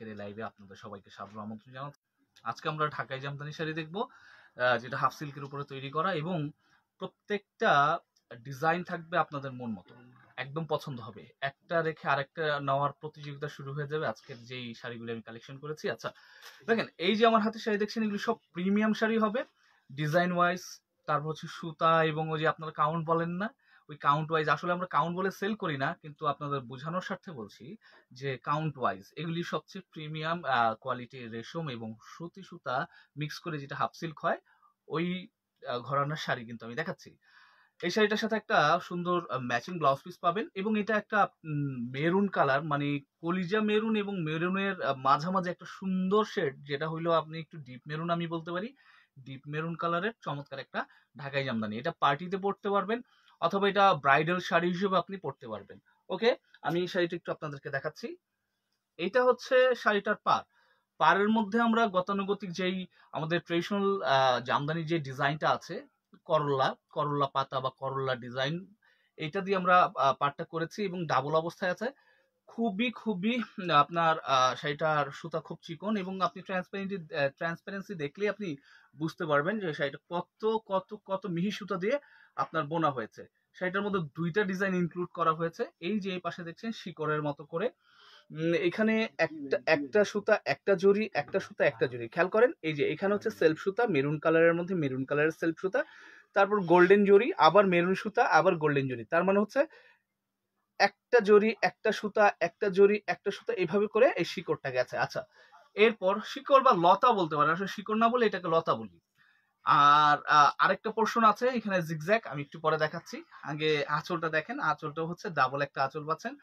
লাইভে আপনাদের সবাইকে সাদর আমন্ত্রণ জানাচ্ছি। আজকে আমরা ঢাকাই জামদানি শাড়ি দেখব, যেটা হাফ সিল্কের উপরে তৈরি করা, এবং প্রত্যেকটা ডিজাইন থাকবে আপনাদের মন মতো, একদম পছন্দ হবে। একটা রেখে আরেকটা নেওয়ার প্রতিযোগিতা শুরু হয়ে যাবে আজকের যেই শাড়িগুলো আমি কালেকশন করেছি। আচ্ছা দেখেন, এই যে আমার হাতে শাড়ি দেখছেন, এগুলো সব প্রিমিয়াম শাড়ি হবে ডিজাইন ওয়াইজ, তারপর হচ্ছে সুতা, এবং ওই যে আপনারা কাউন্ট বলেন না, ওই কাউন্ট ওয়াইজ। আসলে আমরা কাউন্ট বলে সেল করি না, কিন্তু আপনাদের বোঝানোর স্বার্থে বলছি যে কাউন্ট ওয়াইজ এগুলি সবচেয়ে প্রিমিয়াম কোয়ালিটির রেশম এবং সুতি সুতা মিক্স করে যেটা হাফ সিল্ক হয়, ওই ঘরানার শাড়ি কিন্তু আমি দেখাচ্ছি। এই শাড়িটার সাথে একটা সুন্দর ম্যাচিং ব্লাউজ পিস পাবেন, এবং এটা একটা মেরুন কালার, মানে কলিজা মেরুন এবং মেরুনের মাঝামাঝি একটা সুন্দর শেড, যেটা হইলো আপনি একটু ডিপ মেরুন আমি বলতে পারি, ডিপ মেরুন কালারের চমৎকার একটা ঢাকাই জামদানি। এটা পার্টিতে পরতে পারবেন, অথবা এটা ব্রাইডাল শাড়ি হিসেবে আপনি পরতে পারবেন। ওকে, আমি এই শাড়িটা একটু আপনাদেরকে দেখাচ্ছি। এটা হচ্ছে শাড়িটার পাড়ের মধ্যে আমরা গতানুগতিক যেই আমাদের ট্রেডিশনাল জামদানির যে ডিজাইনটা আছে, করল্লা করল্লা পাতা বা করল্লা ডিজাইন, এটা দিয়ে আমরা পাড়টা করেছি, এবং ডাবল অবস্থায় আছে। খুবই খুবই আপনার শাড়িটার সুতা খুব চিকন, এবং আপনি ট্রান্সপারেন্সি দেখলেই আপনি বুঝতে পারবেন যে শাড়িটা কত কত কত মিহি সুতা দিয়ে আপনার বোনা হয়েছে। শাড়িটার মধ্যে দুইটা ডিজাইন ইনক্লুড করা হয়েছে। এই যে এই পাশে দেখছেন শিকড়ের মতো করে, এখানে একটা একটা সুতা একটা জড়ি, একটা সুতা একটা জড়ি, খেয়াল করেন। এই যে এখানে হচ্ছে সেলফ সুতা মেরুন কালারের মধ্যে, মেরুন কালারের সেলফ সুতা, তারপর গোল্ডেন জড়ি, আবার মেরুন সুতা, আবার গোল্ডেন জড়ি। তার মানে হচ্ছে একটা জড়ি একটা সুতা একটা জড়ি একটা সুতা, এইভাবে করে এই শিকড়টা গেছে। আচ্ছা, এরপর শিকড় বা লতা বলতে পারেন, আসলে শিকড় না বলে এটাকে লতা বলি। আর আরেকটা পোর্শন আছে এখানে জিগজ্যাগ, আমি একটু পরে দেখাচ্ছি। আগে আঁচলটা দেখেন, আঁচলটা হচ্ছে ডাবল একটা আঁচল পাচ্ছেন।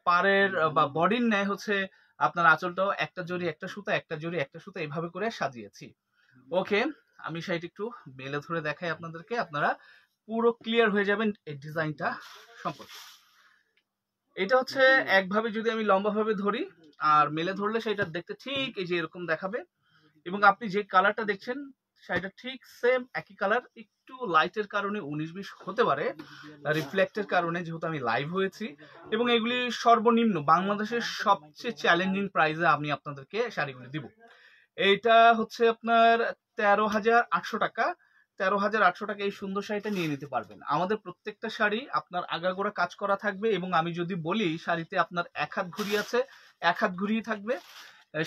পাড়ের বা বডির ন্যায় হচ্ছে আপনার আঁচলটাও একটা জড়ি একটা সুতা একটা জড়ি একটা সুতা, এইভাবে করে সাজিয়েছি। ওকে, আমি শাড়িটা একটু মেলে ধরে দেখাই আপনাদেরকে, আপনারা পুরো ক্লিয়ার হয়ে যাবেন এই ডিজাইনটা সম্পর্কে। এটা হচ্ছে একভাবে যদি আমি লম্বা ভাবে ধরি আর মেলে ধরলে সেটা দেখতে ঠিক এই যে এরকম দেখাবে, এবং আপনি যে কালারটা দেখছেন শাড়িটা ঠিক সেম একই কালার, একটু লাইটের কারণে 19-20 হতে পারে, রিফ্লেক্টের কারণে, যেহেতু আমি লাইভ হয়েছি। এবং এগুলি সর্বনিম্ন বাংলাদেশের সবচেয়ে চ্যালেঞ্জিং প্রাইসে আমি আপনাদেরকে শাড়িগুলি দিব। এইটা হচ্ছে আপনার 13,800 টাকা। 13,800 টাকা এই সুন্দর শাড়িটা নিয়ে নিতে পারবেন। আমাদের প্রত্যেকটা শাড়ি আপনার আগাগোড়া কাজ করা থাকবে, এবং আমি যদি বলি শাড়িতে আপনার 1 হাত ঘুড়ি আছে, 1 হাত ঘুড়ি থাকবে।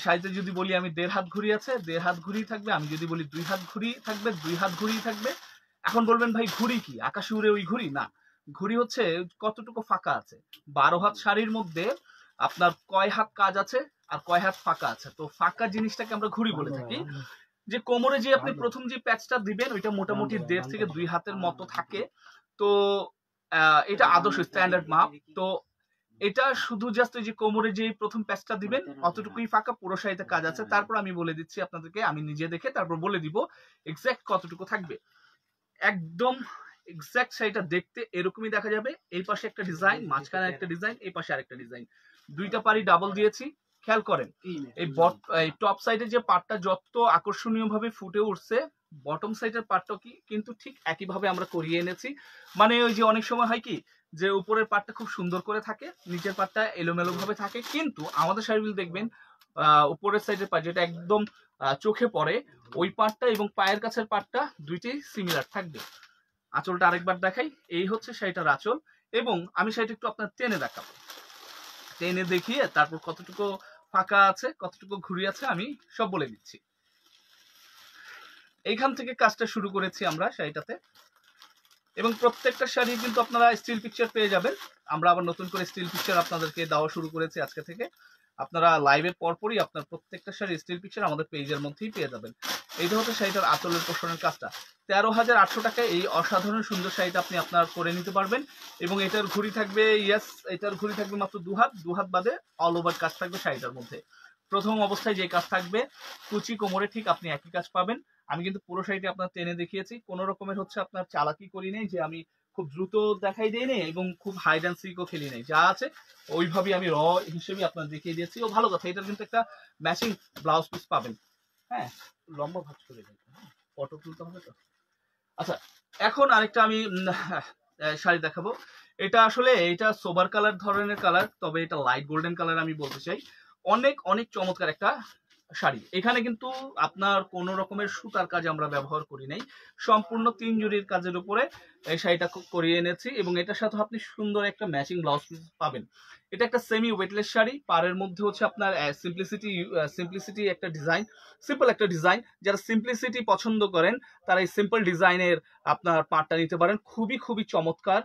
শাড়িতে যদি বলি আমি 1.5 হাত ঘুড়ি আছে, 1.5 হাত ঘুড়ি থাকবে। আমি যদি বলি 2 হাত ঘুড়ি থাকবে, 2 হাত ঘুড়ি থাকবে। এখন বলবেন ভাই ঘুড়ি কি আকাশে উড়ে ওই ঘুড়ি? না, ঘুড়ি হচ্ছে কতটুকু ফাঁকা আছে। 12 হাত শাড়ির মধ্যে আপনার কয় হাত কাজ আছে আর কয় হাত ফাঁকা আছে, তো ফাঁকা জিনিসটাকে আমরা ঘুড়ি বলে থাকি। যে কোমরে যে আপনি প্রথম যে প্যাচটা দিবেন ওইটা মোটামুটি 1.5 থেকে 2 হাতের মতো থাকে। তো এটা আদর্শ স্ট্যান্ডার্ড মাপ। তো এটা শুধু জাস্ট যে কোমরে যে প্রথম প্যাচটা দিবেন অতটুকুই ফাঁকা, পুরো শাড়িতে কাজ আছে। তারপর আমি বলে দিচ্ছি আপনাদেরকে, আমি নিজে দেখে তারপর বলে দিব এক্সাক্ট কতটুকু থাকবে। একদম এক্সাক্ট শাড়িটা দেখতে এরকমই দেখা যাবে। এই পাশে একটা ডিজাইন, মাঝখানে একটা ডিজাইন, এই পাশে আরেকটা ডিজাইন, দুইটা পারি ডাবল দিয়েছি। খেয়াল করেন এই টপ সাইডের যে পার্টটা যত আকর্ষণীয় ভাবে ফুটে উঠছে, বটম সাইডের পার্টটাও কিন্তু ঠিক একই ভাবে আমরা করিয়ে এনেছি। মানে ওই যে অনেক সময় হয় কি যে উপরের পার্টটা খুব সুন্দর করে থাকে, নিচের পার্টটা এলোমেলো ভাবে থাকে, কিন্তু আমাদের শাড়িগুলো দেখবেন উপরের সাইডের পার্ট যেটা একদম চোখে পড়ে, ওই পার্টটা এবং পায়ের কাছের পার্টটা দুইটাই সিমিলার থাকবে। আঁচলটা আরেকবার দেখাই, এই হচ্ছে শাড়িটার আঁচল, এবং আমি শাড়িটা একটু আপনার টেনে দেখাবো। টেনে দেখিয়ে তারপর কতটুকু ফাঁকা আছে কতটুকু ঘুরি আছে আমি সব বলে দিচ্ছি। এইখান থেকে কাজটা শুরু করেছি আমরা শাড়িটাতে, এবং প্রত্যেকটা শাড়ি কিন্তু আপনারা স্টিল পিকচার পেয়ে যাবেন। আমরা আবার নতুন করে স্টিল পিকচার আপনাদেরকে দেওয়া শুরু করেছি আজকে থেকে। আপনারা লাইভের পরপরই আপনার প্রত্যেকটা শাড়ি স্টিল পিকচার আমাদের পেজের মধ্যেই পেয়ে যাবেন। এইটা হচ্ছে শাড়িটার আঁচলের পোষণের কাজটা। 13,800 টাকায় এই অসাধারণ সুন্দর শাড়িটা আপনি আপনার করে নিতে পারবেন। এবং এটার ঘুড়ি থাকবে, এটার ঘুড়ি থাকবে মাত্র 2 হাত, 2 হাত বাদে অল ওভার কাজ থাকবে শাড়িটার মধ্যে। প্রথম অবস্থায় যে কাজ থাকবে কুচি কোমরে ঠিক আপনি একই কাজ পাবেন। আমি কিন্তু পুরো শাড়িটি আপনার টেনে দেখিয়েছি, কোনো রকমের হচ্ছে আপনার চালাকি করি নেই যে আমি খুব দ্রুত দেখাই দেই নেই এবং খুব হাইড অ্যান্ড সিকও খেলি নেই, যা আছে ওইভাবেই আমি র হিসেবে আপনার দেখিয়ে দিয়েছি। ও ভালো কথা, এটার কিন্তু একটা ম্যাচিং ব্লাউজ পিস পাবেন। হ্যাঁ, লম্বা ভাঁজ করে দেন, ফটো তুলতে হবে তো। আচ্ছা, এখন আরেকটা আমি শাড়ি দেখাবো। এটা আসলে এটা সোবার কালার ধরনের কালার, তবে এটা লাইট গোল্ডেন কালার আমি বলতে চাই। অনেক অনেক চমৎকার একটা শাড়ি। এখানে কিন্তু আপনার কোনো রকমের সুতার কাজ আমরা ব্যবহার করি নাই, সম্পূর্ণ 3 জরির কাজের উপরে এই শাড়িটা করিয়ে এনেছি এবং এটার সাথে আপনি সুন্দর একটা ম্যাচিং ব্লাউজ পিস পাবেন। এটা একটা সেমি ওয়েটলেস শাড়ি, পাড়ের মধ্যে হচ্ছে আপনার সিম্পলিসিটি একটা ডিজাইন, সিম্পল একটা ডিজাইন। যারা সিম্পলিসিটি পছন্দ করেন তারা এই সিম্পল ডিজাইনের আপনার পাড়টা নিতে পারেন, খুবই খুবই চমৎকার।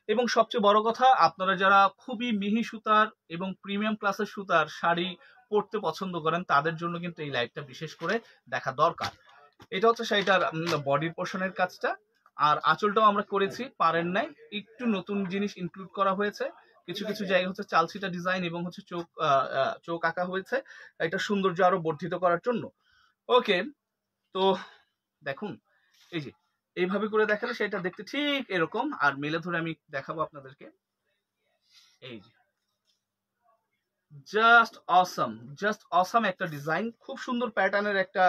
এবং সবচেয়ে বড় কথা, আপনারা যারা খুবই মিহি সুতার এবং প্রিমিয়াম ক্লাসের সুতার শাড়ি পড়তে পছন্দ করেন তাদের জন্য কিন্তু এই লাইভটা বিশেষ করে দেখা দরকার। এটা হচ্ছে শাড়িটার বডির পোর্শনের কাজটা। আর আঁচলটাও আমরা করেছি পাড়ের ন্যায়, একটু নতুন জিনিস ইনক্লুড করা হয়েছে। কিছু কিছু জায়গায় হচ্ছে চালছিটা ডিজাইন এবং হচ্ছে চোখ আঁকা হয়েছে, এটা সৌন্দর্য আরো বর্ধিত করার জন্য। ওকে, তো দেখুন এই যে এইভাবে করে দেখালে সেটা দেখতে ঠিক এরকম। আর মেলে ধরে আমি দেখাবো আপনাদেরকে, এই যে জাস্ট অসাম একটা ডিজাইন, খুব সুন্দর প্যাটার্নের একটা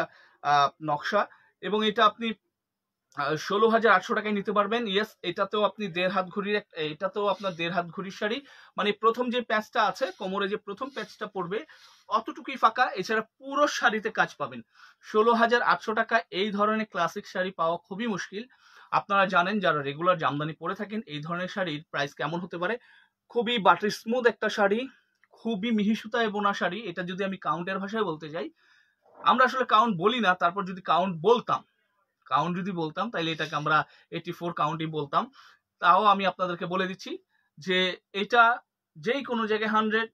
নকশা। এবং এটা আপনি 16,800 টাকায় নিতে পারবেন। ইয়েস, এটাতেও আপনি 1.5 হাত ঘড়ির এটাতেও আপনার 1.5 হাত ঘড়ির শাড়ি। মানে প্রথম যে প্যাচটা আছে কোমরে, যে প্রথম প্যাচটা পড়বে অতটুকুই ফাঁকা, এছাড়া পুরো শাড়িতে কাজ পাবেন। 16,800 টাকা এই ধরনের ক্লাসিক শাড়ি পাওয়া খুবই মুশকিল। আপনারা জানেন যারা রেগুলার জামদানি পরে থাকেন এই ধরনের শাড়ির প্রাইস কেমন হতে পারে। খুবই বাটার স্মুথ একটা শাড়ি, খুবই মিহি সুতায় বোনা শাড়ি। এটা যদি আমি কাউন্টের ভাষায় বলতে যাই, আমরা আসলে কাউন্ট বলি না, তারপর যদি কাউন্ট বলতাম তাইলে এটাকে আমরা 84 কাউন্টই বলতাম। তাও আমি আপনাদেরকে বলে দিচ্ছি যে এটা যেই কোনো জায়গায় 100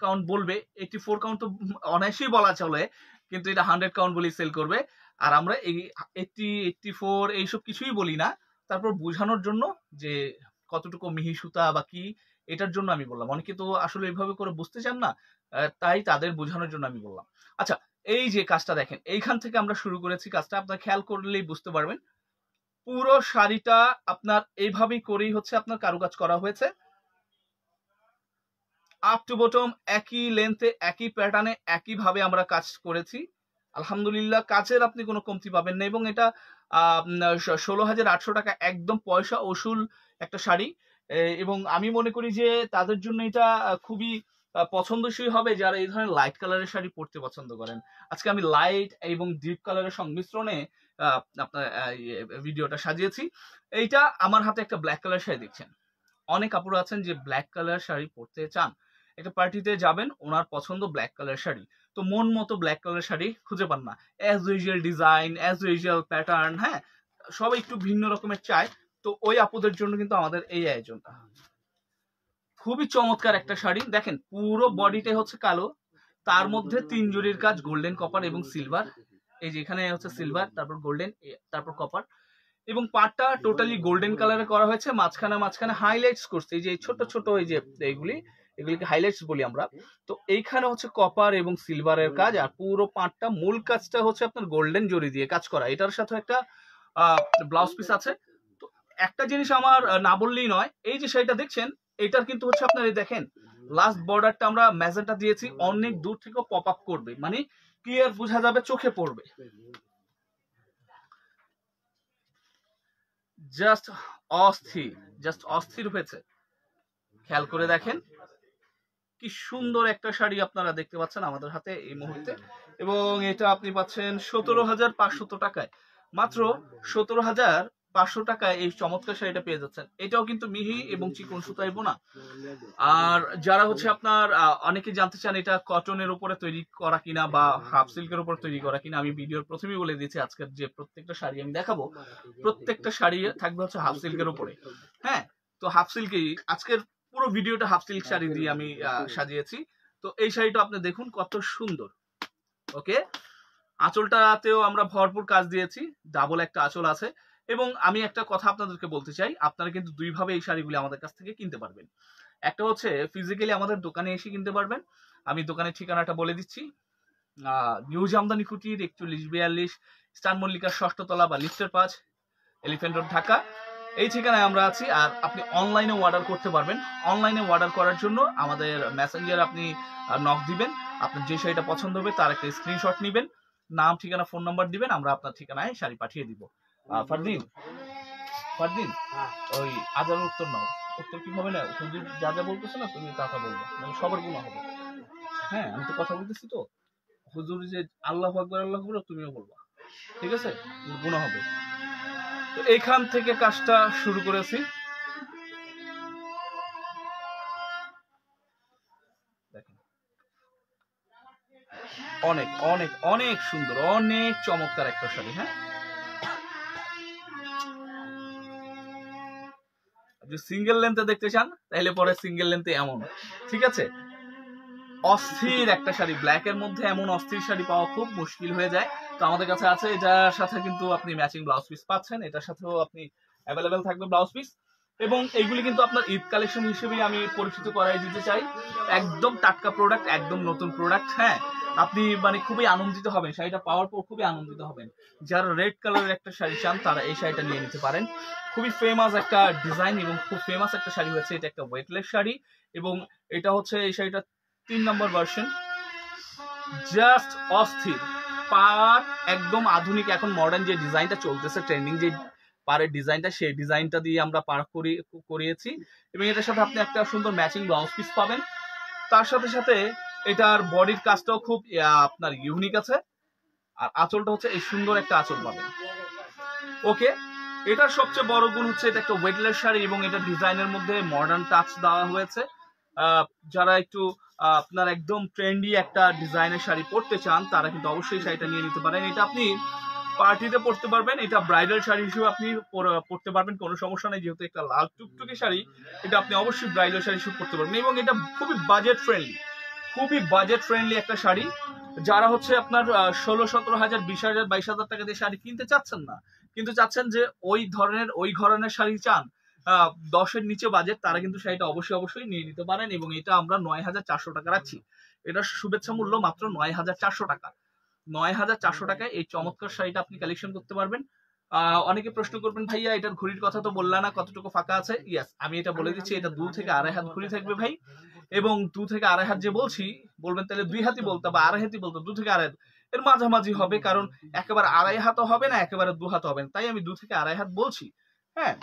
কাউন্ট বলবে, 84 কাউন্ট তো অনায়াসেই বলা চলে, কিন্তু এটা 100 কাউন্ট বলেই সেল করবে। আর আমরা এই 80, 84 এইসব কিছুই বলি না, তারপর বোঝানোর জন্য যে কতটুকু মিহি সুতা বা কি, এটার জন্য আমি বললাম। অনেকে তো আসলে এইভাবে করে বুঝতে চান না, তাই তাদের বোঝানোর জন্য আমি বললাম। আচ্ছা, এই যে কাজটা দেখেন, এইখান থেকে আমরা শুরু করেছি কাজটা, আপনার খেয়াল করলেই বুঝতে পারবেন। পুরো শাড়িটা আপনার এইভাবেই করেই হচ্ছে আপনার কারুকাজ করা হয়েছে, আপ টু বটম একই লেন্থে একই প্যাটার্নে একইভাবে আমরা কাজ করেছি। আলহামদুলিল্লাহ, কাজের আপনি কোনো কমতি পাবেন না। এবং এটা 16,800 টাকা একদম পয়সা ওসুল একটা শাড়ি। এবং আমি মনে করি যে তাদের জন্য এটা খুবই পছন্দসই হবে যারা এই ধরনের লাইট কালারের শাড়ি পরতে পছন্দ করেন। আজকে আমি লাইট এবং ডিপ কালারের সংমিশ্রণে আপনার ভিডিওটা সাজিয়েছি। এইটা আমার হাতে একটা ব্ল্যাক কালার শাড়ি দেখছেন। অনেক আপুরা আছেন যে ব্ল্যাক কালার শাড়ি পরতে চান, একটা পার্টিতে যাবেন, ওনার পছন্দ ব্ল্যাক কালার শাড়ি, তো মন মতো ব্ল্যাক কালার শাড়ি খুঁজে পান না। As usual design, as usual pattern, হ্যাঁ, সবাই একটু ভিন্ন রকমের চায়। তো ওই আপুদের জন্য কিন্তু আমাদের এই আয়োজনটা। খুবই চমৎকার একটা শাড়ি দেখেন, পুরো বডিটাই হচ্ছে কালো, তার মধ্যে 3 জরির কাজ, গোল্ডেন, কপার এবং সিলভার। এই যে এখানে হচ্ছে সিলভার, তারপর গোল্ডেন, তারপর কপার। এবং পাটটা টোটালি গোল্ডেন কালারে করা হয়েছে, মাঝখানে হাইলাইটস করছে এই যে ছোট ছোট এই যে এগুলিকে হাইলাইটস বলি আমরা। তো এইখানে হচ্ছে কপার এবং সিলভারের কাজ, আর পুরো পাটটা মূল কাজটা হচ্ছে আপনার গোল্ডেন জরি দিয়ে কাজ করা। এটার সাথে একটা ব্লাউজ পিস আছে। তো একটা জিনিস আমার না বললেই নয়, এই যে শাড়িটা দেখছেন, এটার কিন্তু হচ্ছে আপনার এই দেখেন লাস্ট বর্ডারটা আমরা ম্যাজেন্টা দিয়েছি, অনেক দূর থেকে পপ আপ করবে, মানে ক্লিয়ার বোঝা যাবে, চোখে পড়বে। জাস্ট অস্থির হয়েছে। খেয়াল করে দেখেন কি সুন্দর একটা শাড়ি আপনারা দেখতে পাচ্ছেন আমাদের হাতে এই মুহূর্তে। এবং এটা আপনি পাচ্ছেন 17,500 টাকায়, মাত্র 17,500 টাকায় এই চমৎকার শাড়িটা পেয়ে যাচ্ছেন। এটাও কিন্তু মিহি এবং চিকন সুতায় বোনা। আর যারা হচ্ছে আপনার অনেকে জানতে চান এটা কটনের উপরে তৈরি করা কিনা বা হাফ সিল্কের উপরে তৈরি করা কিনা, আমি ভিডিওর প্রথমেই বলে দিয়েছি আজকের যে প্রত্যেকটা শাড়ি আমি দেখাবো, প্রত্যেকটা শাড়ি থাকবে হচ্ছে হাফ সিল্কের উপরে। হ্যাঁ, তো হাফ সিল্কই আজকের পুরো ভিডিওটা হাফ সিল্ক শাড়ি দিয়ে আমি সাজিয়েছি। তো এই শাড়িটা আপনি দেখুন কত সুন্দর। ওকে, আঁচলটাতেও আমরা ভরপুর কাজ দিয়েছি, ডাবল একটা আঁচল আছে। এবং আমি একটা কথা আপনাদেরকে বলতে চাই, আপনারা কিন্তু দুইভাবে এই শাড়িগুলি আমাদের কাছ থেকে কিনতে পারবেন। একটা হচ্ছে ফিজিক্যালি আমাদের দোকানে এসে কিনতে পারবেন, আমি দোকানের ঠিকানাটা বলে দিচ্ছি, নিউ জামদানি কুটির 4142 স্টার মল্লিকার 6ষ্ঠ তলা বা লিফটের 5, এলিফ্যান্ট রোড, ঢাকা। এই ঠিকানায় আমরা আছি। আর আপনি অনলাইনে অর্ডার করতে পারবেন। অনলাইনে অর্ডার করার জন্য আমাদের মেসেঞ্জারে আপনি নক দিবেন, আপনার যে শাড়িটা পছন্দ হবে তার একটা স্ক্রিনশট নেবেন, নাম, ঠিকানা, ফোন নাম্বার দিবেন, আমরা আপনার ঠিকানায় শাড়ি পাঠিয়ে দিব। ফারদিন, ওই আজান উত্তর নাও, উত্তর কি হবে না, তুমি যা যা বলতেছো না তুমি তা তা বলবো, মানে সবার গুলো হবে। হ্যাঁ, আমি তো কথা বলতেছি তো। হুজুর যে আল্লাহু আকবার আল্লাহু আকবার তুমিও বলবা, ঠিক আছে? গুনাহ হবে। তো এখান থেকে কাজটা শুরু করেছি। দেখেন অনেক অনেক অনেক সুন্দর, অনেক চমৎকার একটা শাড়ি। হ্যাঁ, যদি সিঙ্গেল লেন্থে দেখতে চান তাহলে পরে সিঙ্গেল লেন্থে এমন, ঠিক আছে? অস্থির একটা শাড়ি, ব্ল্যাক এর মধ্যে এমন অস্থির শাড়ি পাওয়া খুব মুশকিল হয়ে যায়। তো আমাদের কাছে আছে, এটার সাথে কিন্তু আপনি ম্যাচিং ব্লাউজ পিস পাচ্ছেন, এটার সাথেও আপনি অ্যাভেলেবেল থাকবে ব্লাউজ পিস। এবং এইগুলি কিন্তু আপনার ঈদ কালেকশন হিসেবেই আমি পরিচিত করাই দিতে চাই। একদম টাটকা প্রোডাক্ট, একদম নতুন প্রোডাক্ট। হ্যাঁ, আপনি মানে খুবই আনন্দিত হবেন, শাড়িটা পাওয়ার পর খুবই আনন্দিত হবেন। যারা রেড কালারের একটা শাড়ি চান তারা এই শাড়িটা নিয়ে নিতে পারেন। খুবই ফেমাস একটা ডিজাইন এবং খুব ফেমাস একটা শাড়ি হয়েছে, এটা একটা ওয়েটলেস শাড়ি। এবং এটা হচ্ছে এই শাড়িটা 3 নম্বর ভার্সন, জাস্ট অস্থির পার, একদম আধুনিক এখন মডার্ন যে ডিজাইনটা চলতেছে, ট্রেন্ডিং যে পারের ডিজাইনটা, সেই ডিজাইনটা দিয়ে আমরা পার করিয়েছি। এবং এটার সাথে আপনি একটা সুন্দর ম্যাচিং ব্লাউজ পিস পাবেন। তার সাথে সাথে এটার বডির কাজটাও খুব আপনার ইউনিক আছে। আর আঁচলটা হচ্ছে এই সুন্দর একটা আঁচল পাবেন। ওকে, এটার সবচেয়ে বড় গুণ হচ্ছে এটা একটা ওয়েটলেস শাড়ি এবং এটা ডিজাইনের মধ্যে মডার্ন টাচ দেওয়া হয়েছে। যারা একটু আপনার একদম ট্রেন্ডি একটা ডিজাইনের শাড়ি পরতে চান তারা কিন্তু অবশ্যই শাড়িটা নিয়ে নিতে পারেন। এটা আপনি পার্টিতে পরতে পারবেন, এটা ব্রাইডাল শাড়ি হিসেবে আপনি পরতে পারবেন, কোনো সমস্যা নেই। যেহেতু একটা লাল টুকটুকি শাড়ি, এটা আপনি অবশ্যই ব্রাইডাল শাড়ি হিসেবে পরতে পারবেন। এবং এটা খুবই বাজেট ফ্রেন্ডলি, খুবই বাজেট ফ্রেন্ডলি একটা শাড়ি। যারা হচ্ছে আপনার 16-17 হাজার, 20,000, 22,000 টাকা দিয়ে শাড়ি কিনতে চাচ্ছেন না, কিন্তু চাচ্ছেন যে ওই ঘরানের শাড়ি চান, 10-এর নিচে বাজেট, তারা কিন্তু শাড়িটা অবশ্যই অবশ্যই নিয়ে নিতে পারেন। এবং এটা আমরা 9,400 টাকা রাখছি। এটার শুভেচ্ছা মূল্য মাত্র 9,400 টাকা। 9,400 টাকায় এই চমৎকার শাড়িটা আপনি কালেকশন করতে পারবেন। অনেকে প্রশ্ন করবেন, ভাইয়া এটার ঘড়ির কথা তো বললা না, কতটুকু ফাঁকা আছে? ইয়েস, আমি এটা বলে দিচ্ছি, এটা 2 থেকে 2.5 হাত ঘড়ি থাকবে ভাই। এবং 2 থেকে 2.5 হাত যে বলছি, বলবেন তাহলে 2 হাতই বলতে বা 2.5 হাতই বলতো, 2 থেকে 2.5 হাত এর মাঝামাঝি হবে, কারণ একেবারে 2.5 হাতও হবে না, একেবারে 2 হাতও হবে না, তাই আমি 2 থেকে 2.5 হাত বলছি। হ্যাঁ,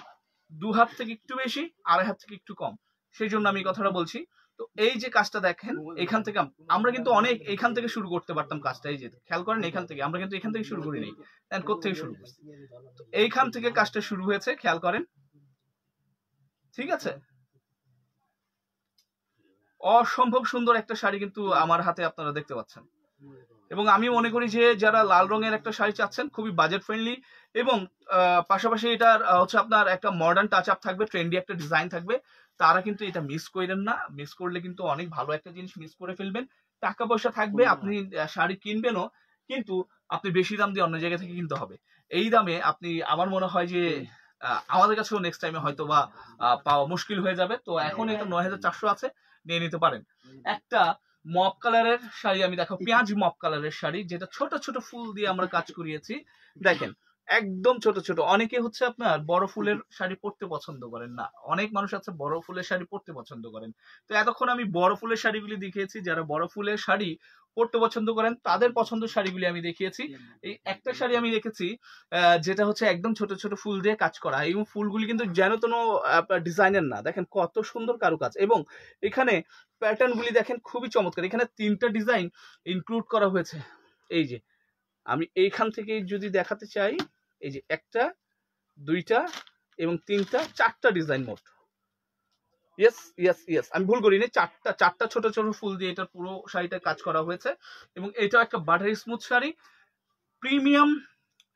2 হাত থেকে একটু বেশি, 2.5 হাত থেকে একটু কম, সেই জন্য আমি কথাটা বলছি। তো এই যে কাজটা দেখেন, এখান থেকে আমরা কিন্তু অনেক এখান থেকে শুরু করতে পারতাম কাজটা। এই যে খেয়াল করেন, এখান থেকে আমরা কিন্তু এখান থেকে শুরু করি নাই, কোথেকে শুরু করছি, তো এইখান থেকে কাজটা শুরু হয়েছে, খেয়াল করেন, ঠিক আছে? অসম্ভব সুন্দর একটা শাড়ি কিন্তু আমার হাতে আপনারা দেখতে পাচ্ছেন। এবং আমি মনে করি যে যারা লাল রঙের একটা শাড়ি চাচ্ছেন, খুবই বাজেট ফ্রেন্ডলি এবং পাশাপাশি এটার হচ্ছে আপনার একটা মডার্ন টাচ আপ থাকবে, ট্রেন্ডি একটা ডিজাইন থাকবে, তারা কিন্তু এটা মিস করেন না। মিস করলে কিন্তু অনেক ভালো একটা জিনিস মিস করে ফেলবেন। টাকা পয়সা থাকবে, আপনি শাড়ি কিনবেনও, কিন্তু আপনি বেশি দাম দিয়ে অন্য জায়গা থেকে কিনতে হবে। এই দামে আপনি, আমার মনে হয় যে আমাদের কাছেও নেক্সট টাইমে হয়তো বা পাওয়া মুশকিল হয়ে যাবে। তো এখন এটা 9,400 আছে, নিয়ে নিতে পারেন। একটা মপ কালারের শাড়ি আমি দেখো, পেঁয়াজ মপ কালারের শাড়ি, যেটা ছোট ছোট ফুল দিয়ে আমরা কাজ করিয়েছি। দেখেন, একদম ছোট ছোট। অনেকে হচ্ছে আপনার বড় ফুলের শাড়ি পরতে পছন্দ করেন না, অনেক মানুষ আছে বড় ফুলের শাড়ি পরতে পছন্দ করেন। তো এতক্ষণ আমি বড় ফুলের শাড়িগুলি দেখিয়েছি, যারা বড় ফুলের শাড়ি পরতে পছন্দ করেন তাদের পছন্দের শাড়িগুলি আমি দেখিয়েছি। এই একটা শাড়ি আমি রেখেছি যেটা হচ্ছে একদম ছোট ছোট ফুল দিয়ে কাজ করা, এবং ফুলগুলি কিন্তু যেন তেন ডিজাইনের না, দেখেন কত সুন্দর কারুকাজ। এবং এখানে প্যাটার্ন গুলি দেখেন খুবই চমৎকার, এখানে 3টা ডিজাইন ইনক্লুড করা হয়েছে। এই যে আমি এইখান থেকে যদি দেখাতে চাই, এই যে 1টা 2টা এবং 3টা 4টা ডিজাইন মোট। ইয়েস ইয়েস ইয়েস, আমি ভুল করিনি, 4টা ছোট ছোট ফুল দিয়ে এটার পুরো শাড়িটা কাজ করা হয়েছে। এবং এটা একটা buttery smooth sari, premium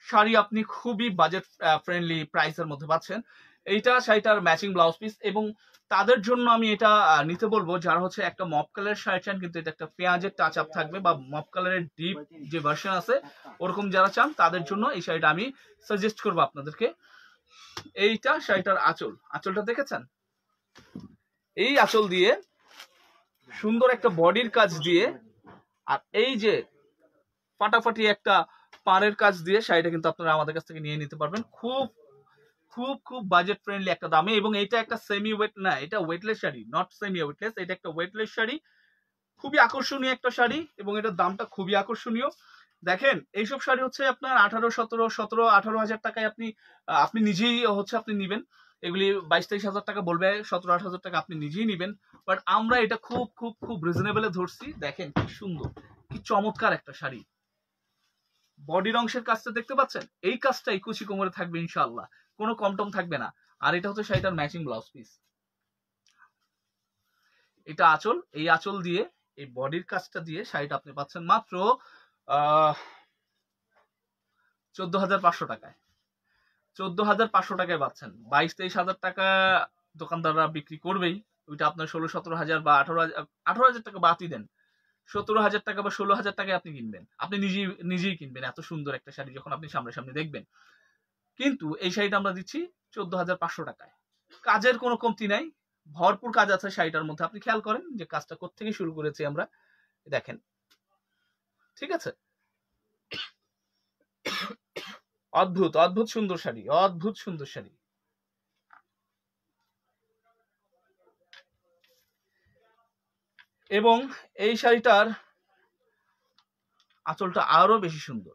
sari, আপনি খুবই বাজেট ফ্রেন্ডলি প্রাইসের মধ্যে পাচ্ছেন। এইটা শাড়িটার ম্যাচিং ব্লাউজ পিস। এবং তাদের জন্য আমি এটা নিতে বলবো যারা হচ্ছে একটা মপ কালারের শাড়ি চান, কিন্তু এটা একটা পেঁয়াজের টাচ আপ থাকবে, বা মপ কালারের ডিপ যে ভার্সন আছে ওরকম যারা চান তাদের জন্য এই শাড়িটা আমি সাজেস্ট করবো আপনাদেরকে। এইটা শাড়িটার আঁচলটা দেখেছেন, এই আঁচল দিয়ে সুন্দর একটা বডির কাজ দিয়ে, আর এই যে ফাটাফাটি একটা পাড়ের কাজ দিয়ে শাড়িটা কিন্তু আপনারা আমাদের কাছ থেকে নিয়ে নিতে পারবেন খুব খুব খুব বাজেট ফ্রেন্ডলি একটা দামে। এবং এটা একটা সেমি ওয়েট না, এটা weightless sari, not semi weightless, এটা একটা ওয়েটলেস শাড়ি, খুবই আকর্ষণীয় একটা শাড়ি এবং এটার দামটা খুবই আকর্ষণীয়। দেখেন, এইসব শাড়ি হচ্ছে আপনার 18, 17, 17, 18 হাজার টাকায় আপনি নিজেই হচ্ছে আপনি নিবেন। এগুলি 22-23 হাজার টাকা বলবে, 17-18 হাজার টাকা আপনি নিজেই নেবেন। বাট আমরা এটা খুব খুব খুব রিজনেবলে ধরছি। দেখেন কি সুন্দর, কি চমৎকার একটা শাড়ি। বডির অংশের কাজটা দেখতে পাচ্ছেন, এই কাজটাই কুচি কোমরে থাকবে ইনশাআল্লাহ, কোনো কমটম থাকবে না। আর এটা হচ্ছে শাড়িটার ম্যাচিং ব্লাউজ পিস। এটা আঁচল, এই আঁচল দিয়ে এই বডির কাজটা দিয়ে শাড়িটা আপনি পাচ্ছেন মাত্র 14,500 টাকায়। 14,500 টাকায় পাচ্ছেন। 22-23 হাজার টাকা দোকানদাররা বিক্রি করবেই, ওইটা আপনার 16-17 হাজার বা 18 হাজার টাকা বাদই দেন, 17 হাজার টাকা বা 16 হাজার টাকায় আপনি কিনবেন। আপনি নিজেই কিনবেন এত সুন্দর একটা শাড়ি যখন আপনি সামনাসামনি দেখবেন। কিন্তু এই শাড়িটা আমরা দিচ্ছি 14,500 টাকায়। কাজের কোনো কমতি নাই, ভরপুর কাজ আছে শাড়িটার মধ্যে। আপনি খেয়াল করেন যে কাজটা কোত্থেকে শুরু করেছি আমরা, দেখেন, ঠিক আছে? অদ্ভুত অদ্ভুত সুন্দর শাড়ি, অদ্ভুত সুন্দর শাড়ি। এবং এই শাড়িটার আঁচলটা আরো বেশি সুন্দর।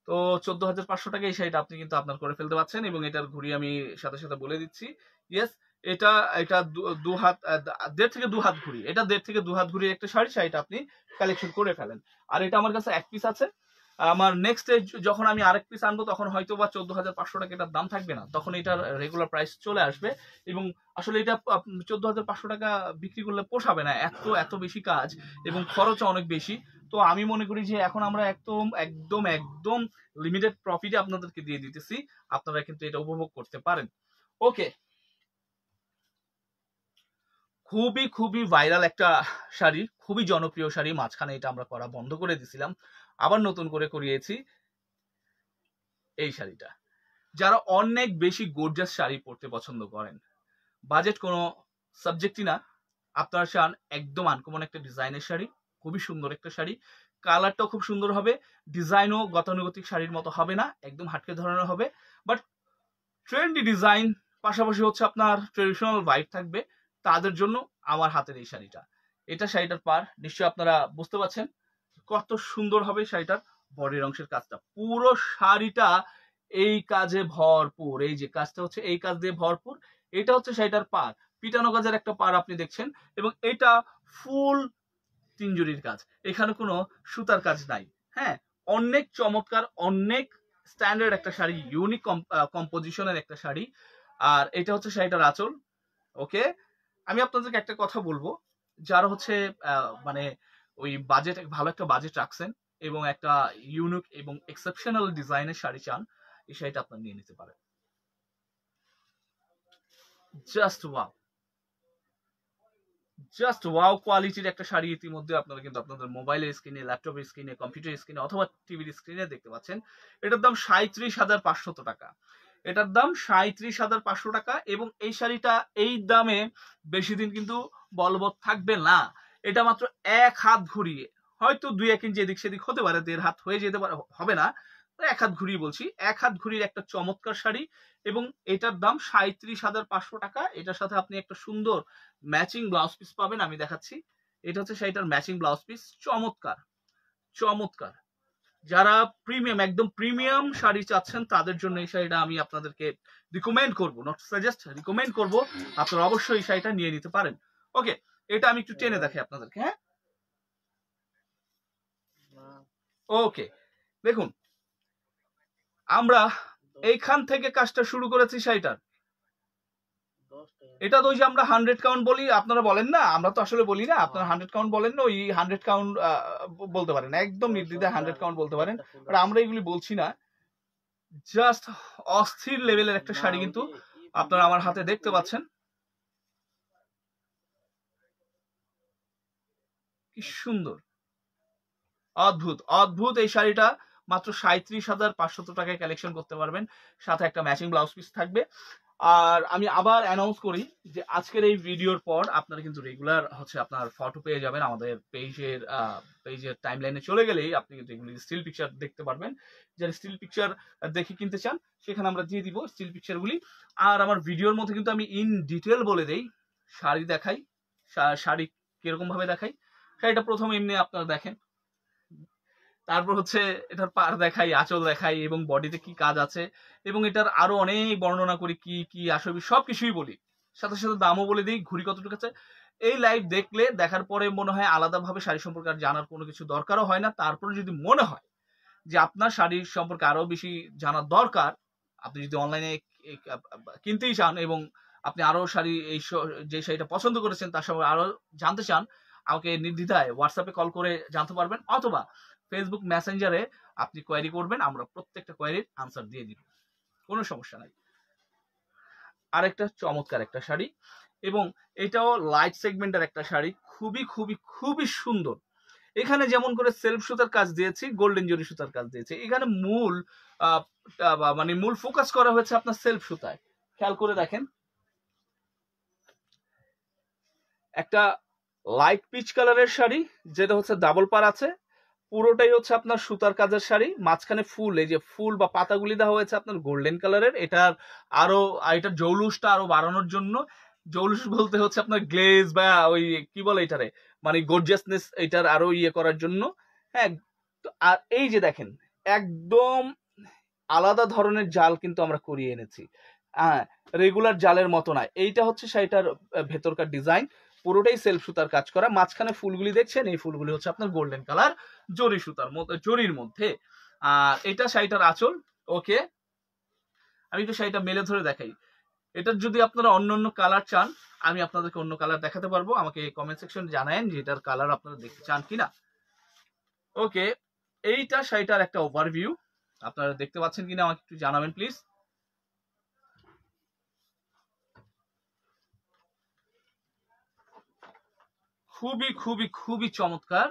তো 14,500 টাকা এই শাড়িটা আপনি কিন্তু আপনার করে ফেলতে পারছেন। এবং এটার ঘুড়ি আমি সাথে সাথে বলে দিচ্ছি। ইয়েস, এটা এটা 1.5 থেকে 2 হাত ঘুড়ি, এটা 1.5 থেকে 2 হাত ঘুড়ির একটা শাড়ি। শাড়িটা আপনি কালেকশন করে ফেলেন। আর এটা আমার কাছে এক পিস আছে। আমার নেক্সট যখন আমি আরেক পিস আনবো তখন হয়তো বা 14,500 টাকা এটার দাম থাকবে না, তখন এটার রেগুলার প্রাইস চলে আসবে। এবং আসলে এটা 14,500 টাকা বিক্রি করলে পোষাবে না, এত এত বেশি কাজ এবং খরচ অনেক বেশি। তো আমি মনে করি যে এখন আমরা একদম একদম একদম লিমিটেড প্রফিটে আপনাদেরকে দিয়ে দিতেছি, আপনারা কিন্তু এটা উপভোগ করতে পারেন। ওকে, খুবই খুবই ভাইরাল একটা শাড়ি, খুবই জনপ্রিয় শাড়ি। মাঝখানে এটা আমরা করা বন্ধ করে দিছিলাম, আবার নতুন করে করিয়েছি এই শাড়িটা। যারা অনেক বেশি গর্জিয়াস শাড়ি পরতে পছন্দ করেন, বাজেট কোনো সাবজেক্টই না, আপনারা চান একদম আনকমন একটা ডিজাইনের শাড়ি, খুবই সুন্দর একটা শাড়ি, কালারটাও খুব সুন্দর হবে, ডিজাইনও গতানুগতিক শাড়ির মতো হবে না, একদম হাটকে ধরনের হবে, বাট ট্রেন্ডি ডিজাইন, পাশাপাশি হচ্ছে আপনার ট্রেডিশনাল ভাইব থাকবে, তাদের জন্য আমার হাতের এই শাড়িটা। এটা শাড়িটার পার নিশ্চয়ই আপনারা বুঝতে পারছেন কত সুন্দর হবে শাড়িটার বডির অংশের কাজটা। পুরো শাড়িটা এই কাজে ভরপুর, এই যে কাজটা হচ্ছে এই কাজ দিয়ে ভরপুর। এটা হচ্ছে শাড়িটার পার, পিটানো কাজের একটা পার আপনি দেখছেন। এবং এটা ফুল তিনজুরির কাজ, এখানে কোনো সুতার কাজ নাই। হ্যাঁ, অনেক চমৎকার, অনেক স্ট্যান্ডার্ড একটা শাড়ি, ইউনিক কম্পোজিশনের একটা শাড়ি। আর এটা হচ্ছে শাড়িটার আঁচল। ওকে, আমি আপনাদেরকে একটা কথা বলবো, যারা হচ্ছে মানে ওই বাজেট, ভালো একটা বাজেট রাখছেন এবং একটা ইউনিক এবং এক্সেপশনাল ডিজাইনের শাড়ি চান, এই শাড়িটা আপনার নিয়ে নিতে পারেন। জাস্ট ওয়াও, জাস্ট ওয়াও কোয়ালিটির একটা শাড়ি ইতিমধ্যে আপনারা কিন্তু আপনাদের মোবাইলের স্ক্রিনে, ল্যাপটপের স্ক্রিনে, কম্পিউটার স্ক্রিনে অথবা টিভির স্ক্রিনে দেখতে পাচ্ছেন। এটার দাম 37,500 টাকা। এটার দাম 37,500 টাকা। এবং এই শাড়িটা এই দামে বেশি দিন কিন্তু বলবৎ থাকবে না। এটা মাত্র 1 হাত ঘুরিয়ে, হয়তো 2-1 ইঞ্চি এদিক সেদিক হতে পারে, 1.5 হাত হয়ে যেতে পারে, হবে না, 1 হাত ঘুরিয়ে বলছি, 1 হাত ঘুরির একটা চমৎকার শাড়ি। এবং এটার দাম 37,500 টাকা। এটার সাথে আপনি একটা সুন্দর ম্যাচিং ব্লাউজ পিস পাবেন, আমি দেখাচ্ছি। এটা হচ্ছে শাড়িটার ম্যাচিং ব্লাউজ পিস, চমৎকার চমৎকার। যারা প্রিমিয়াম, একদম প্রিমিয়াম শাড়ি চাচ্ছেন তাদের জন্য এই শাড়িটা আমি আপনাদেরকে রিকমেন্ড করবো, নট সাজেস্ট, রিকমেন্ড করবো। আপনারা অবশ্যই এই শাড়িটা নিয়ে নিতে পারেন। ওকে, এটা আমি একটু টেনে দেখাই আপনাদেরকে। হ্যাঁ, ওকে, দেখুন আমরা এইখান থেকে কাজটা শুরু করেছি শাড়িটার। এটা তো ওই যে আমরা 100 কাউন্ট বলি, আপনারা বলেন না, আমরা তো আসলে বলি না, আপনারা 100 কাউন্ট বলেন না, ওই 100 কাউন্ট বলতে পারেন, একদম নির্দ্বিধায় 100 কাউন্ট বলতে পারেন, বাট আমরা এগুলি বলছি না। জাস্ট অস্থির লেভেলের একটা শাড়ি কিন্তু আপনারা আমার হাতে দেখতে পাচ্ছেন, কি সুন্দর, অদ্ভুত অদ্ভুত। এই শাড়িটা মাত্র 37,500 টাকায় কালেকশন করতে পারবেন, সাথে একটা ম্যাচিং ব্লাউজ পিস থাকবে। আর আমি আবার অ্যানাউন্স করি যে আজকের এই ভিডিওর পর আপনারা কিন্তু রেগুলার হচ্ছে আপনার ফটো পেয়ে যাবেন আমাদের পেজের টাইমলাইনে চলে গেলেই আপনি কিন্তু এগুলি স্টিল পিকচার দেখতে পারবেন। যারা স্টিল পিকচার দেখে কিনতে চান সেখানে আমরা দিয়ে দিব স্টিল পিকচারগুলি। আর আমার ভিডিওর মধ্যে কিন্তু আমি ইন ডিটেল বলে দেই, শাড়ি দেখাই, শাড়ি কিরকম ভাবে দেখাই। শাড়িটা প্রথমে এমনি আপনারা দেখেন, তারপর হচ্ছে এটার পাড় দেখাই, আঁচল দেখাই এবং বডিতে কি কাজ আছে এবং এটার আরো অনেক বর্ণনা করি, কি কি আসবে সবকিছুই বলি, সাথে সাথে দামও বলে দিই, ঘুড়ি কতটুকু আছে। এই লাইভ দেখার পরে মনে হয় আলাদাভাবে শাড়ি সম্পর্কে আর জানার কোনো কিছু দরকারও হয় না। তারপরে যদি মনে হয় যে আপনার শাড়ির সম্পর্কে আরো বেশি জানার দরকার, আপনি যদি অনলাইনে কিনতেই চান এবং আপনি আরো শাড়ি যে শাড়িটা পছন্দ করেছেন তার সঙ্গে আরো জানতে চান, আমাকে নির্দ্বিধায় হোয়াটসঅ্যাপে কল করে জানতে পারবেন, অথবা ফেসবুক মেসেঞ্জারে আপনি কোয়েরি করবেন, আমরা প্রত্যেকটা কোয়েরির আনসার দিয়ে দিব, কোনো সমস্যা নাই। আরেকটা চমৎকার একটা শাড়ি এবং এটাও লাইট সেগমেন্টের একটা শাড়ি, খুবই খুবই খুবই সুন্দর। এখানে যেমন করে সেলফ সুতার কাজ দিয়েছি, গোল্ডেন জরি সুতার কাজ দিয়েছি, এখানে মানে মূল ফোকাস করা হয়েছে আপনার সেলফ সুতায়। খেয়াল করে দেখেন, একটা লাইট পিচ কালারের শাড়ি যেটা হচ্ছে ডাবল পার আছে, পুরোটাই হচ্ছে আপনার সুতার কাজের শাড়ি, মাঝখানে ফুল, এই যে ফুল বা পাতাগুলি দেওয়া হয়েছে আপনার গোল্ডেন কালারের। এটার এটার জৌলুসটা আরো বাড়ানোর জন্য, জৌলুস বলতে হচ্ছে আপনার গ্লেজ বা ওই কি বলে এটারে, মানে গর্জিয়াসনেস এটার আরো করার জন্য। হ্যাঁ, আর এই যে দেখেন একদম আলাদা ধরনের জাল কিন্তু আমরা করিয়ে এনেছি, হ্যাঁ, রেগুলার জালের মতো না। এইটা হচ্ছে শাড়িটার ভেতরকার ডিজাইন, পুরোটাই সেলফ সুতার কাজ করা। মাঝখানে ফুলগুলি দেখছেন, এই ফুলগুলি হচ্ছে আপনার গোল্ডেন কালার জরি সুতার মধ্যে, জরির মধ্যে। আর এটা শাড়িটার আঁচল। ওকে, আমি একটু শাড়িটা মেলে ধরে দেখাই। এটার যদি আপনারা অন্য অন্য কালার চান, আমি আপনাদেরকে অন্য কালার দেখাতে পারবো, আমাকে কমেন্ট সেকশনে জানায়েন যে এটার কালার আপনারা দেখতে চান কিনা। ওকে, এইটা শাড়িটার একটা ওভারভিউ, আপনারা দেখতে পাচ্ছেন কিনা আমাকে একটু জানাবেন প্লিজ। খুবই খুবই খুবই চমৎকার।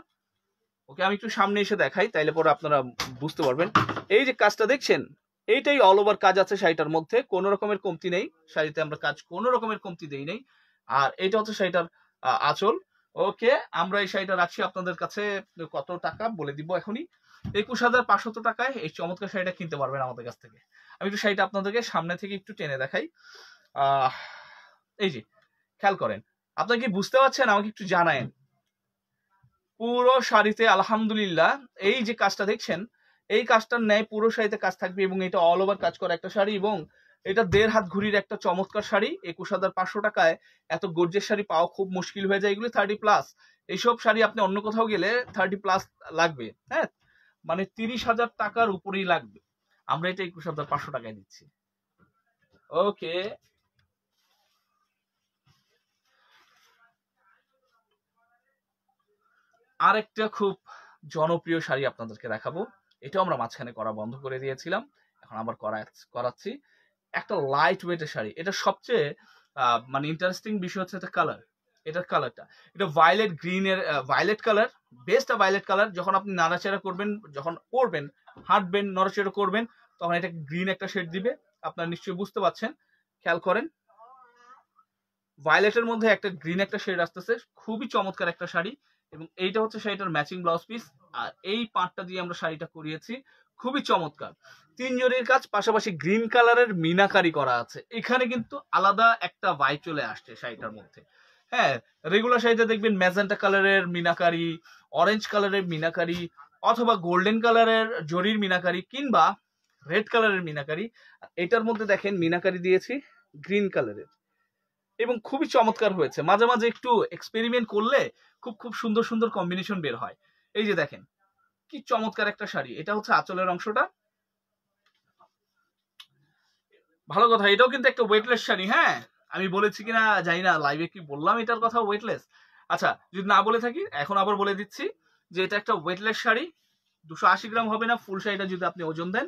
ওকে, আমি একটু সামনে এসে দেখাই, তাইলে পরে আপনারা বুঝতে পারবেন। এই যে কাজটা দেখছেন, এইটাই অল ওভার কাজ আছে শাড়িটার মধ্যে, কোনো রকমের কমতি নেই শাড়িতে, আমরা কাজ কোনো রকমের কমতি দেই নেই। আর এটা হচ্ছে শাড়িটার আঁচল। ওকে, আমরা এই শাড়িটা রাখছি আপনাদের কাছে কত টাকা বলে দিব এখনই, 21,500 টাকায় এই চমৎকার শাড়িটা কিনতে পারবেন আমাদের কাছ থেকে। আমি একটু শাড়িটা আপনাদেরকে সামনে থেকে একটু টেনে দেখাই। এই যে খেয়াল করেন, আপনারা কি বুঝতে পারছেন? আমাকে একটু জানায়েন। পুরো শাড়িতে আলহামদুলিল্লাহ এই যে কাজটা দেখছেন, এই কাজটার ন্যায় পুরো শাড়িতে কাজ থাকবে এবং এটা অল ওভার কাজ করা একটা শাড়ি, এবং এটা 1.5 হাত ঘুরির একটা চমৎকার শাড়ি। 21,500 টাকায় এত গর্জের শাড়ি পাওয়া খুব মুশকিল হয়ে যায়, এগুলো 30+। এইসব শাড়ি আপনি অন্য কোথাও গেলে 30+ লাগবে, হ্যাঁ, মানে 30,000 টাকার উপরেই লাগবে। আমরা এটা 21,500 টাকায় দিচ্ছি। ওকে, আরেকটা খুব জনপ্রিয় শাড়ি আপনাদেরকে দেখাবো, এটাও আমরা মাঝখানে করা বন্ধ করে দিয়েছিলাম, এখন আবার করাচ্ছি। একটা লাইট ওয়েটের শাড়ি, এটা সবচেয়ে মানে ইন্টারেস্টিং বিষয় হচ্ছে এটা কালার, এটার কালারটা, এটা ভায়োলেট গ্রিনের violet colour, best violet colour. যখন আপনি নাড়াচাড়া করবেন, যখন পরবেন, হাঁটবেন, নড়াচড়া করবেন, তখন এটা গ্রিন একটা শেড দিবে, আপনারা নিশ্চয়ই বুঝতে পারছেন। খেয়াল করেন, ভায়োলেটের মধ্যে একটা গ্রিন একটা শেড আসতেছে, খুবই চমৎকার একটা শাড়ি। এবং এইটা হচ্ছে শাড়িটার ম্যাচিং ব্লাউজ পিস, আর এই পাটটা দিয়ে আমরা শাড়িটা করিয়েছি, খুবই চমৎকার। 3 জরির কাজ, পাশাপাশি গ্রিন কালারের মিনাকারি করা আছে। এখানে কিন্তু আলাদা একটা ভাইব চলে আসছে শাড়িটার মধ্যে। হ্যাঁ, রেগুলার শাড়িতে দেখবেন ম্যাজেন্টা কালারের মিনাকারি, অরেঞ্জ কালারের মিনাকারি, অথবা গোল্ডেন কালারের জরির মিনাকারি, কিংবা রেড কালারের মিনাকারি। এটার মধ্যে দেখেন মিনাকারি দিয়েছি গ্রিন কালারের, এবং খুবই চমৎকার হয়েছে। মাঝে মাঝে একটু এক্সপেরিমেন্ট করলে খুব খুব সুন্দর সুন্দর কম্বিনেশন বের হয়। এই যে দেখেন কি চমৎকার একটা শাড়ি, এটা হচ্ছে আঁচলের অংশটা। ভালো কথা, এটাও কিন্তু একটা ওয়েটলেস শাড়ি। হ্যাঁ, আমি বলেছি কিনা জানি না, লাইভে কি বললাম এটার কথা, ওয়েটলেস। আচ্ছা, যদি না বলে থাকি এখন আবার বলে দিচ্ছি যে এটা একটা ওয়েটলেস শাড়ি, 280 গ্রাম হবে না। ফুল শাড়িটা যদি আপনি ওজন দেন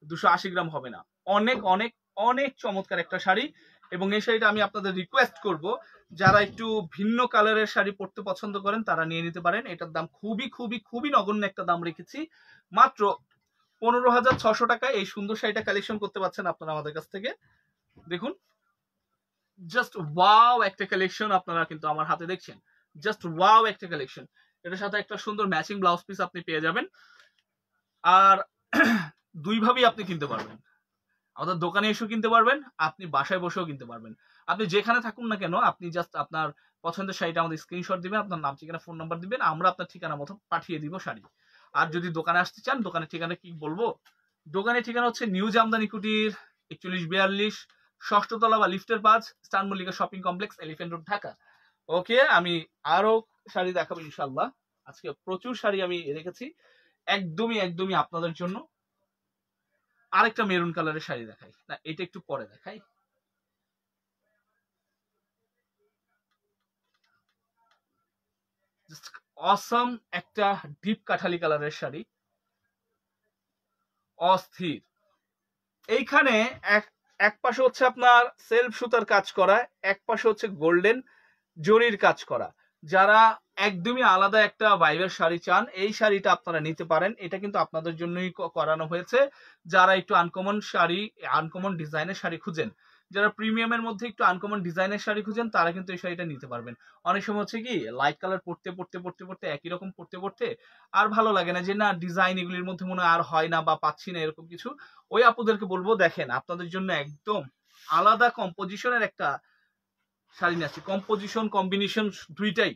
280 গ্রাম হবে না। অনেক অনেক অনেক চমৎকার একটা শাড়ি, এবং এই শাড়িটা আমি আপনাদের রিকোয়েস্ট করব, যারা একটু ভিন্ন কালারের শাড়ি পরতে পছন্দ করেন তারা নিয়ে নিতে পারেন। এটার দাম খুবই খুবই খুবই নগণ্য একটা দাম রেখেছি, মাত্র 15,600 টাকায় এই সুন্দর শাড়িটা কালেকশন করতে পারছেন আপনারা আমাদের কাছ থেকে। দেখুন, জাস্ট ওয়াও একটা কালেকশন আপনারা কিন্তু আমার হাতে দেখছেন, জাস্ট ওয়াও একটা কালেকশন। এটার সাথে একটা সুন্দর ম্যাচিং ব্লাউজ পিস আপনি পেয়ে যাবেন। আর দুইভাবেই আপনি কিনতে পারবেন, আমাদের দোকানে এসেও কিনতে পারবেন, আপনি বাসায় বসেও কিনতে পারবেন। আপনি যেখানে থাকুন না কেন, আপনি জাস্ট আপনার পছন্দের শাড়িটা আমাদের স্ক্রিনশট দিবেন, আপনার নাম, ঠিকানা, ফোন নাম্বার দিবেন, আমরা আপনার ঠিকানা মতো পাঠিয়ে দিব শাড়ি। আর যদি দোকানে আসতে চান, দোকানের ঠিকানা কি বলবো? দোকানের ঠিকানা হচ্ছে নিউ জামদানি কুটির 4142 ষষ্ঠ তলা বা লিফটের 5, star Mallika shopping complex, elephant road, Dhaka. Okay, আমি আরো শাড়ি দেখাবো ইনশাল্লাহ। আজকে প্রচুর শাড়ি আমি রেখেছি একদমই আপনাদের জন্য। আরেকটা মেরুন কালারের শাড়ি দেখাই, না এটা একটু পরে দেখাই। অসম একটা ডিপ কাঠালি কালারের শাড়ি, অস্থির। এইখানে এক পাশে হচ্ছে আপনার সেলফ সুতার কাজ করা, এক পাশে হচ্ছে গোল্ডেন জরির কাজ করা। যারা একদমই আলাদা একটা ভাইবের শাড়ি চান, এই শাড়িটা আপনারা নিতে পারেন। এটা কিন্তু আপনাদের জন্যই করানো হয়েছে। যারা একটু আনকমন শাড়ি, আনকমন ডিজাইনের শাড়ি খুঁজেন, যারা প্রিমিয়ামের মধ্যে একটু আনকমন ডিজাইনের শাড়ি খুঁজেন, তারা কিন্তু এই শাড়িটা নিতে পারবেন। অনেক সময় হচ্ছে কি লাইট কালার পড়তে একই রকম পড়তে আর ভালো লাগে না, যে না ডিজাইন এগুলির মধ্যে মনে আর হয় না বা পাচ্ছি না, এরকম কিছু। ওই আপুদেরকে বলবো, দেখেন আপনাদের জন্য একদম আলাদা কম্পোজিশনের একটা শাড়ি নিয়ে আসছি। কম্পোজিশন কম্বিনেশন দুইটাই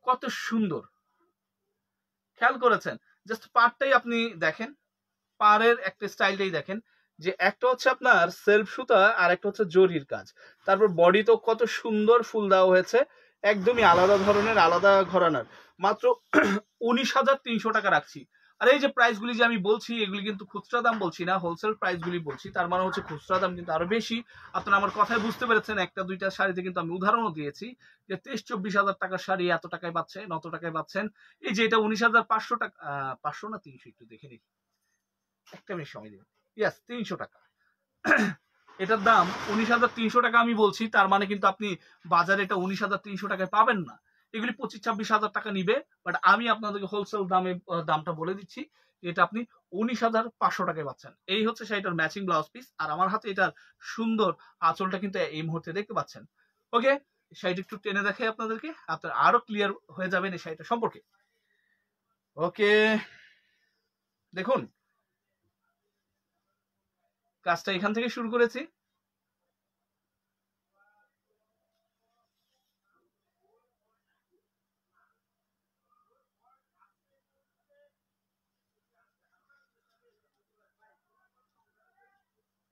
কত সুন্দর, খেয়াল করেছেন? জাস্ট পাড়টাই আপনি দেখেন, পাড়ের একটা স্টাইলটাই দেখেন, যে একটা হচ্ছে আপনার সেলফ সুতা আর একটা হচ্ছে জরির কাজ। তারপর বডি তো কত সুন্দর ফুল দেওয়া হয়েছে, একদমই আলাদা ধরনের, আলাদা ঘরানার। মাত্র 19,300 টাকা রাখছি। আর এই যে প্রাইসগুলি যে আমি বলছি, এগুলি কিন্তু খুচরা দাম বলছি না, হোলসেল প্রাইসগুলি বলছি। তার মানে হচ্ছে খুচরা দাম কিন্তু আরো বেশি। আপনারা আমার কথায় বুঝতে পেরেছেন, একটা দুইটা শাড়িতে কিন্তু আমি উদাহরণও দিয়েছি যে 23-24 হাজার টাকার শাড়ি এত টাকায় পাচ্ছেন, নত টাকায় পাচ্ছেন। এই যে এটা 19,500 টাকা, 500 না 300, একটু দেখে নিই, একটা মিনিট সময় দিন। ইয়াস, 300 টাকা। এটার দাম 19,300 টাকা আমি বলছি, তার মানে কিন্তু আপনি বাজারে এটা 19,300 টাকায় পাবেন না। এগুলি 25-26 হাজার টাকা নিবে, বাট আমি আপনাদেরকে হোলসেল দামটা বলে দিচ্ছি, এটা আপনি 19,500 টাকায় পাচ্ছেন। এই হচ্ছে শাড়িটার ম্যাচিং ব্লাউজ পিস, আর আমার হাতে এটার সুন্দর আঁচলটা কিন্তু এই মুহূর্তে দেখতে পাচ্ছেন। ওকে, শাড়িটা একটু টেনে দেখাই আপনাদেরকে, আপনারা আরো ক্লিয়ার হয়ে যাবেন এই শাড়িটা সম্পর্কে। ওকে, দেখুন কাজটা এখান থেকে শুরু করেছি।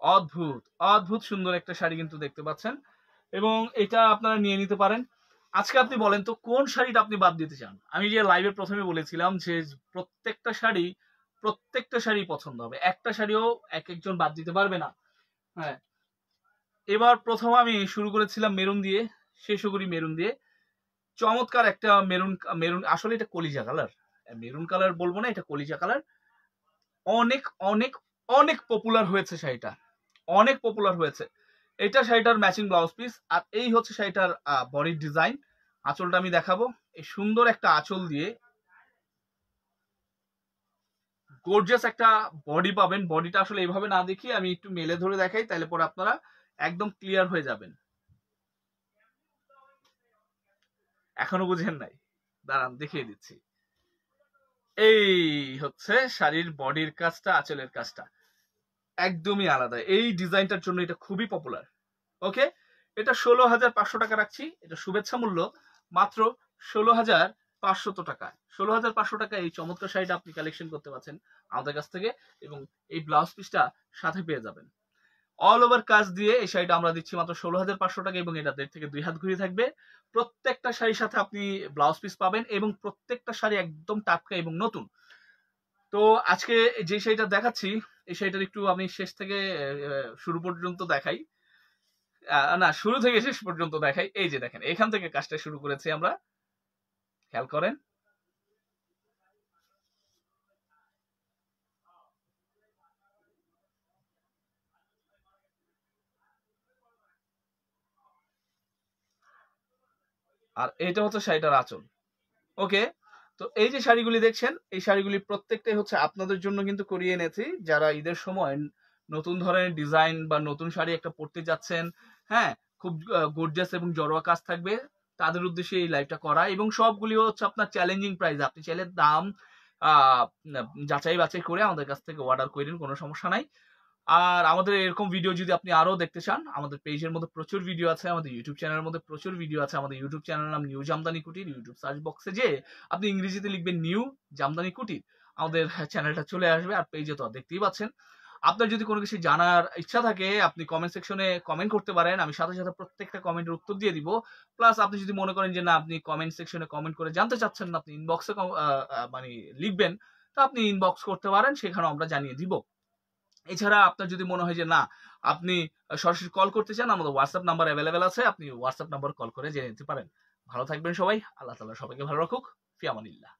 অদ্ভুত অদ্ভুত সুন্দর একটা শাড়ি কিন্তু দেখতে পাচ্ছেন, এবং এটা আপনারা নিয়ে নিতে পারেন। আজকে আপনি বলেন তো কোন শাড়িটা আপনি বাদ দিতে চান? আমি যে লাইভের প্রথমে বলেছিলাম যে প্রত্যেকটা শাড়ি পছন্দ হবে, একটা শাড়িও এক একজন বাদ দিতে পারবে না। হ্যাঁ, এবার প্রথম আমি শুরু করেছিলাম মেরুন দিয়ে, শেষও করি মেরুন দিয়ে। চমৎকার একটা মেরুন, মেরুন আসলে এটা কলিজা কালার, মেরুন কালার বলবো না, এটা কলিজা কালার। অনেক অনেক অনেক পপুলার হয়েছে শাড়িটা, অনেক পপুলার হয়েছে। এটা শাড়িটার ম্যাচিং ব্লাউজ পিস, আর এই হচ্ছে শাড়িটার বডির ডিজাইন। আঁচলটা আমি দেখাবো, এই সুন্দর একটা আঁচল দিয়ে গর্জিয়াস একটা বডি পাবেন। বডিটা আসলে এইভাবে না দেখিয়ে আমি একটু মেলে ধরে দেখাই, তাহলে পরে আপনারা একদম ক্লিয়ার হয়ে যাবেন। এখনো বুঝেন নাই? দাঁড়ান দেখিয়ে দিচ্ছি। এই হচ্ছে শাড়ির বডির কাজটা, আঁচলের কাজটা একদমই আলাদা। এই ডিজাইনটার জন্য এটা খুবই পপুলার। ওকে, এটা 16,500 টাকা রাখছি। এটা শুভেচ্ছা মূল্য মাত্র 16,500 টাকা। 16,500 টাকা এই চমৎকার শাড়িটা আপনি কালেকশন করতে পারছেন আমাদের কাছ থেকে, এবং এই ব্লাউজ পিসটা সাথে পেয়ে যাবেন। অল ওভার কাজ দিয়ে এই শাড়িটা আমরা দিচ্ছি মাত্র 16,500 টাকা, এবং এটা 1.5 থেকে 2 হাত ঘুরে থাকবে। প্রত্যেকটা শাড়ির সাথে আপনি ব্লাউজ পিস পাবেন, এবং প্রত্যেকটা শাড়ি একদম টাটকা এবং নতুন। তো আজকে যে শাড়িটা দেখাচ্ছি, এই শাড়িটার একটু আমি শেষ থেকে শুরু পর্যন্ত দেখাই, না শুরু থেকে শেষ পর্যন্ত দেখাই। এই যে দেখেন, এখান থেকে কাজটা শুরু করেছি আমরা, খেয়াল করেন। আর এটা হচ্ছে শাড়িটার আঁচল। ওকে, তো এই যে শাড়িগুলি দেখছেন, এই শাড়িগুলি প্রত্যেকটাই হচ্ছে আপনাদের জন্য কিন্তু করিয়ে এনেছি, যারা ঈদের সময় নতুন ধরনের ডিজাইন বা নতুন শাড়ি একটা পরতে যাচ্ছেন। হ্যাঁ, খুব গর্জিয়াস এবং জড়োয়া কাজ থাকবে, তাদের উদ্দেশ্যে এই লাইভটা করা। এবং সবগুলি হচ্ছে আপনার চ্যালেঞ্জিং প্রাইস, আপনি চাইলে দাম যাচাই বাছাই করে আমাদের কাছ থেকে অর্ডার করেন, কোনো সমস্যা নাই। আর আমাদের এরকম ভিডিও যদি আপনি আরো দেখতে চান, আমাদের পেজের মধ্যে প্রচুর ভিডিও আছে, আমাদের ইউটিউব চ্যানেলের মধ্যে প্রচুর ভিডিও আছে। আমাদের ইউটিউব চ্যানেলের নাম নিউ জামদানি কুটির। ইউটিউব সার্চ বক্সে যে আপনি ইংরেজিতে লিখবেন নিউ জামদানি কুটির, আমাদের চ্যানেলটা চলে আসবে, আর পেজে তো দেখতেই পাচ্ছেন। আপনার যদি কোনো কিছু জানার ইচ্ছা থাকে আপনি কমেন্ট সেকশনে কমেন্ট করতে পারেন, আমি সাথে সাথে প্রত্যেকটা কমেন্টের উত্তর দিয়ে দিব। প্লাস আপনি যদি মনে করেন যে না আপনি কমেন্ট সেকশনে কমেন্ট করে জানতে চাচ্ছেন না, আপনি ইনবক্সে মানে লিখবেন, তো আপনি ইনবক্স করতে পারেন, সেখানেও আমরা জানিয়ে দিব। এছাড়া আপনার যদি মনে হয় যে না আপনি সরাসরি কল করতে চান, আমাদের হোয়াটসঅ্যাপ নাম্বার অ্যাভেলেবেল আছে, আপনি হোয়াটসঅ্যাপ নাম্বার কল করে জেনে নিতে পারেন। ভালো থাকবেন সবাই, আল্লাহ তাআলা সবাইকে ভালো রাখুক। ফি আমানিল্লাহ।